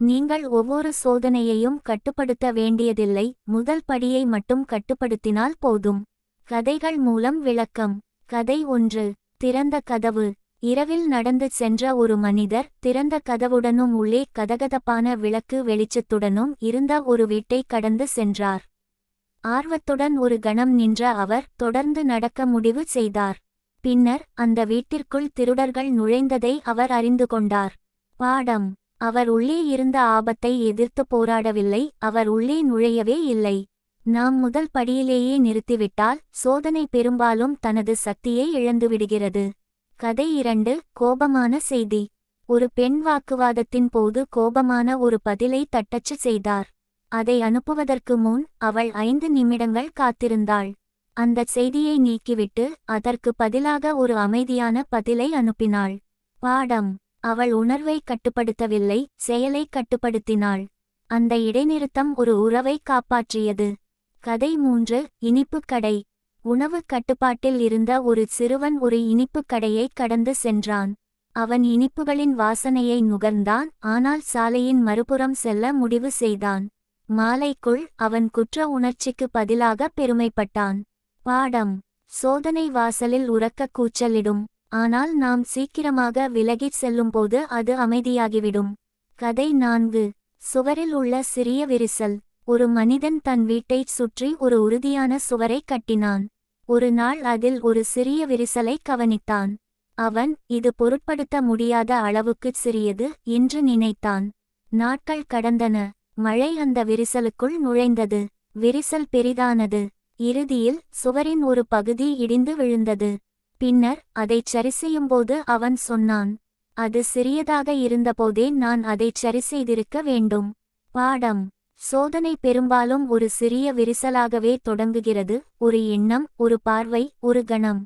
நீங்கள் ஒவ்வொரு சோதனையையும் கட்டுப்படுத்த வேண்டியதில்லை, முதல் படியை மட்டும் கட்டுப்படுத்தினால் போதும். கதைகள் மூலம் விளக்கம். கதை 1. திறந்த கதவு. இரவில் நடந்து சென்ற ஒரு மனிதர் திறந்த கதவுடனும் உள்ளே கதகதப்பான விளக்கு வெளிச்சத்துடனும் இருந்த ஒரு வீட்டை கடந்து சென்றார். ஆர்வத்துடன் ஒரு கணம் நின்ற அவர் தொடர்ந்து நடக்க முடிவு செய்தார். பின்னர் அந்த வீட்டிற்குள் திருடர்கள் நுழைந்ததை அவர் அறிந்து கொண்டார். பாடம். அவர் உள்ளே இருந்த ஆபத்தை எதிர்த்து போராடவில்லை, அவர் உள்ளே நுழையவே இல்லை. நாம் முதல் படியிலேயே நிறுத்திவிட்டால் சோதனை பெரும்பாலும் தனது சக்தியை இழந்துவிடுகிறது. கதை 2. கோபமான செய்தி. ஒரு பெண் வாக்குவாதத்தின் போது கோபமான ஒரு பதிலை தட்டச்சு செய்தார். அதை அனுப்புவதற்கு முன் அவள் 5 நிமிடங்கள் காத்திருந்தாள். அந்தச் செய்தியை நீக்கிவிட்டு அதற்கு பதிலாக ஒரு அமைதியான பதிலை அனுப்பினாள். பாடம். அவள் உணர்வை கட்டுப்படுத்தவில்லை, செயலை கட்டுப்படுத்தினாள். அந்த இடைநிறுத்தம் ஒரு உறவை காப்பாற்றியது. கதை 3. இனிப்புக் கடை. உணவுக் கட்டுப்பாட்டில் இருந்த ஒரு சிறுவன் ஒரு இனிப்புக் கடையை கடந்து சென்றான். அவன் இனிப்புகளின் வாசனையை நுகர்ந்தான், ஆனால் சாலையின் மறுபுறம் செல்ல முடிவு செய்தான். மாலைக்குள் அவன் குற்ற உணர்ச்சிக்கு பதிலாக பெருமைப்பட்டான். பாடம். சோதனை வாசலில் உரக்க கூச்சலிடும், ஆனால் நாம் சீக்கிரமாக விலகிச் செல்லும்போது அது அமைதியாகிவிடும். கதை 4. சுவரில் உள்ள சிறிய விரிசல். ஒரு மனிதன் தன் வீட்டைச் சுற்றி ஒரு உறுதியான சுவரை கட்டினான். ஒரு நாள் அதில் ஒரு சிறிய விரிசலை கவனித்தான். அவன் இது பொருட்படுத்த முடியாத அளவுக்குச் சிறியது என்று நினைத்தான். நாட்கள் கடந்தன. மழை அந்த விரிசலுக்குள் நுழைந்தது. விரிசல் பெரிதானது. இறுதியில் சுவரின் ஒரு பகுதி இடிந்து விழுந்தது. பின்னர் அதைச் சரிசெய்யும்போது அவன் சொன்னான், அது சிறியதாக இருந்தபோதே நான் அதைச் சரிசெய்திருக்க வேண்டும். பாடம். சோதனை பெரும்பாலும் ஒரு சிறிய விரிசலாகவே தொடங்குகிறது. ஒரு எண்ணம், ஒரு பார்வை, ஒரு கணம்.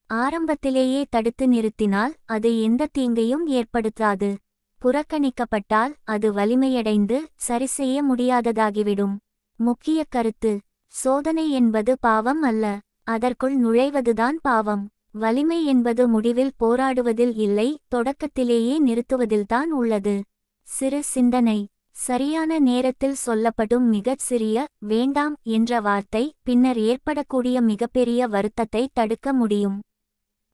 ஆரம்பத்திலேயே தடுத்து நிறுத்தினால் அது எந்த தீங்கையும் ஏற்படுத்தாது. புறக்கணிக்கப்பட்டால் அது வலிமையடைந்து சரிசெய்ய முடியாததாகிவிடும். முக்கிய கருத்து. சோதனை என்பது பாவம் அல்ல, அதற்குள் நுழைவதுதான் பாவம். வலிமை என்பது முடிவில் போராடுவதில் இல்லை, தொடக்கத்திலேயே நிறுத்துவதில்தான் உள்ளது. சிறு சிந்தனை. சரியான நேரத்தில் சொல்லப்படும் மிகச் சிறிய வேண்டாம் என்ற வார்த்தை பின்னர் ஏற்படக்கூடிய மிகப்பெரிய வருத்தத்தை தடுக்க முடியும்.